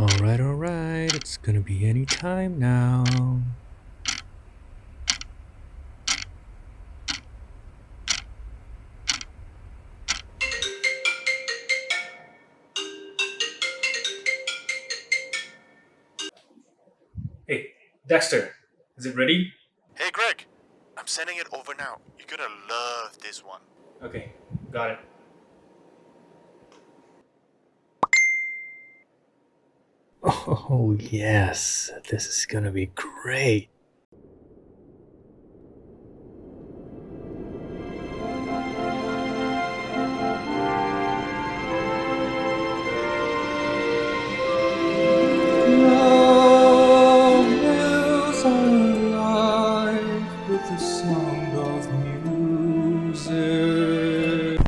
Alright, it's gonna be any time now. Hey, Dexter, is it ready? Hey Greg, I'm sending it over now. You're gonna love this one. Okay, got it. Oh, yes, this is gonna be great. Love is alive with the sound of music.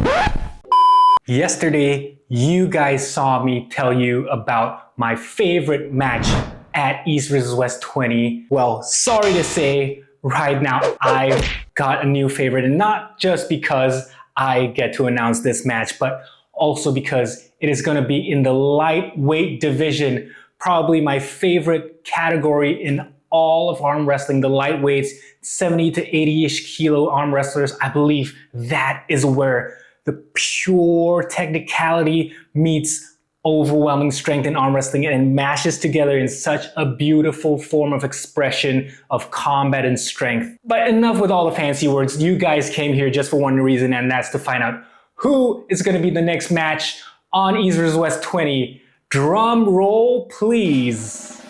Yesterday, you guys saw me tell you about my favorite match at East vs West 20. Well, sorry to say, right now I've got a new favorite, and not just because I get to announce this match, but also because it is going to be in the lightweight division, probably my favorite category in all of arm wrestling, the lightweights, 70 to 80-ish kilo arm wrestlers. I believe that is where the pure technicality meets overwhelming strength in arm wrestling and mashes together in such a beautiful form of expression of combat and strength. But enough with all the fancy words. You guys came here just for one reason, and that's to find out who is going to be the next match on East vs West 20. Drum roll, please.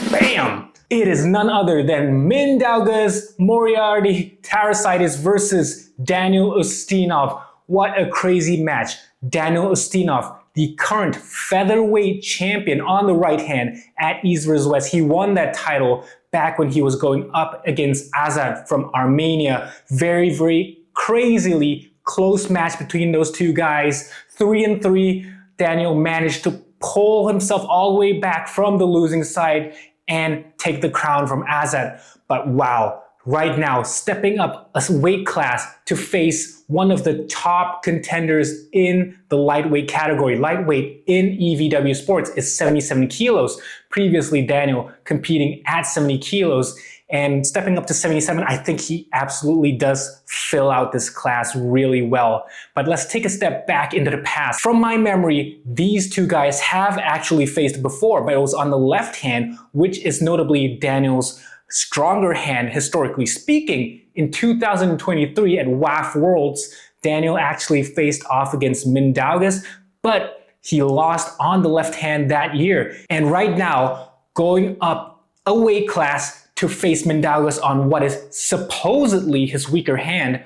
Bam! It is none other than Mindaugas Moriarty Tarasitis versus Daniel Ustinov. What a crazy match. Daniel Ustinov, the current featherweight champion on the right hand at East vs West. He won that title back when he was going up against Azad from Armenia. Very, very crazily close match between those two guys. 3-3. Daniel managed to pull himself all the way back from the losing side and take the crown from Azad. But wow, right now, stepping up a weight class to face one of the top contenders in the lightweight category. Lightweight in EVW Sports is 77 kilos. Previously, Daniel competing at 70 kilos. And stepping up to 77, I think he absolutely does fill out this class really well. But let's take a step back into the past. From my memory, these two guys have actually faced before, but it was on the left hand, which is notably Daniel's stronger hand, historically speaking. In 2023 at WAF Worlds, Daniel actually faced off against Mindaugas, but he lost on the left hand that year. And right now, going up a weight class to face Mindaugas on what is supposedly his weaker hand.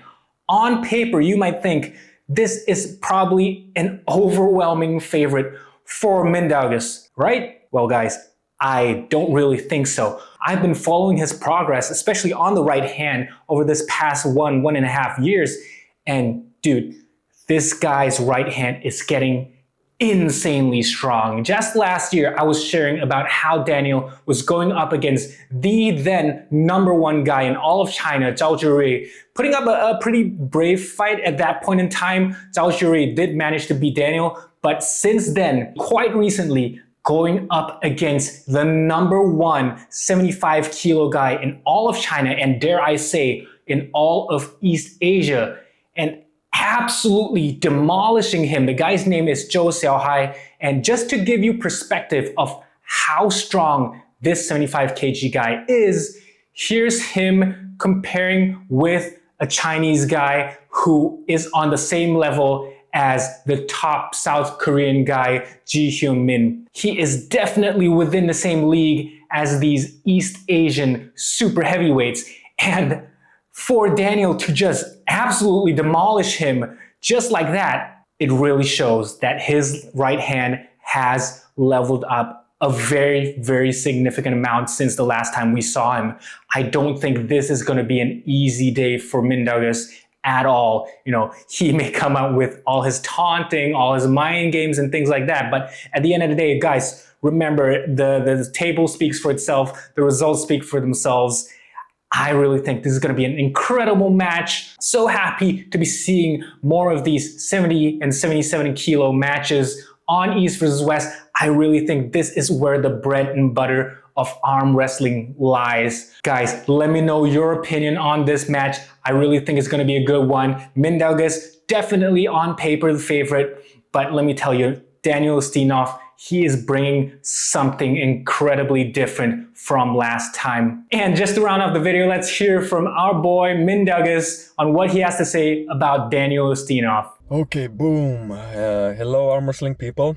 On paper, you might think this is probably an overwhelming favorite for Mindaugas, right? Well, guys, I don't really think so. I've been following his progress, especially on the right hand, over this past 1.5 years. And dude, this guy's right hand is getting insanely strong. Just last year, I was sharing about how Daniel was going up against the then #1 guy in all of China, Zhao Zhirui, putting up a pretty brave fight at that point in time. Zhao Zhirui did manage to beat Daniel, but since then, quite recently, going up against the #1 75 kilo guy in all of China, and dare I say, in all of East Asia, and absolutely demolishing him. The guy's name is Zhou Xiaohai. And just to give you perspective of how strong this 75 kg guy is, here's him comparing with a Chinese guy who is on the same level as the top South Korean guy, Ji Hyun Min. He is definitely within the same league as these East Asian super heavyweights. And for Daniel to just absolutely demolish him just like that, it really shows that his right hand has leveled up a very, very significant amount since the last time we saw him. I don't think this is going to be an easy day for Mindaugas at all. You know, he may come out with all his taunting, all his mind games and things like that. But at the end of the day, guys, remember the table speaks for itself. The results speak for themselves. I really think this is going to be an incredible match. So happy to be seeing more of these 70 and 77 kilo matches on East versus West. I really think this is where the bread and butter of arm wrestling lies. Guys, let me know your opinion on this match. I really think it's going to be a good one. Mindaugas definitely on paper the favorite, but let me tell you, Daniel Ustinov, he is bringing something incredibly different from last time. And just to round off the video, let's hear from our boy Mindaugas on what he has to say about Daniel Ustinov. Okay, boom. Hello, arm wrestling people.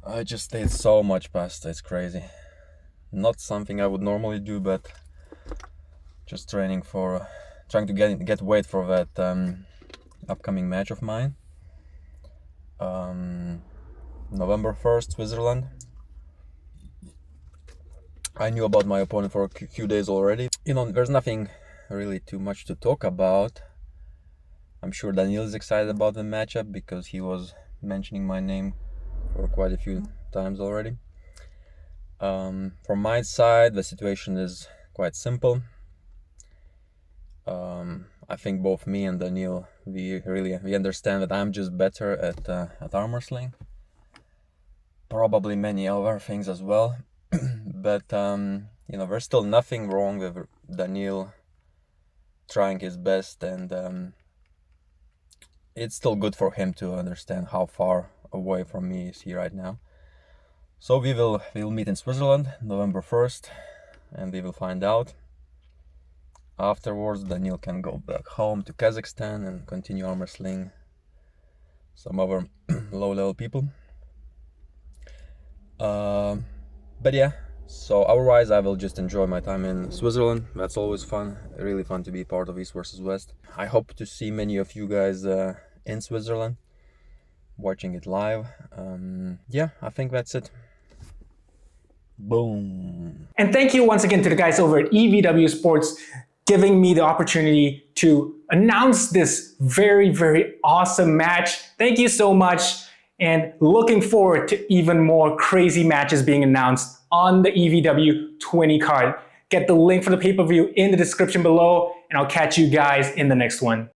I just ate so much pasta, it's crazy. Not something I would normally do, but just trying to get weight for that upcoming match of mine. November 1st, Switzerland. I knew about my opponent for a few days already. You know, there's nothing really too much to talk about. I'm sure Daniel is excited about the matchup because he was mentioning my name for quite a few times already. From my side, the situation is quite simple. I think both me and Daniel, we understand that I'm just better at arm wrestling. Probably many other things as well. But you know, there's still nothing wrong with Daniel trying his best, and it's still good for him to understand how far away from me is he right now. So we'll meet in Switzerland November 1st, and we will find out. Afterwards, Daniel can go back home to Kazakhstan and continue arm wrestling some other low-level people. But yeah, so otherwise I will just enjoy my time in Switzerland. That's always fun, really fun to be part of East versus West. I hope to see many of you guys in Switzerland, watching it live. Yeah, I think that's it. Boom. And thank you once again to the guys over at EVW Sports giving me the opportunity to announce this very, very awesome match. Thank you so much. And looking forward to even more crazy matches being announced on the EVW 20 card. Get the link for the pay-per-view in the description below, and I'll catch you guys in the next one.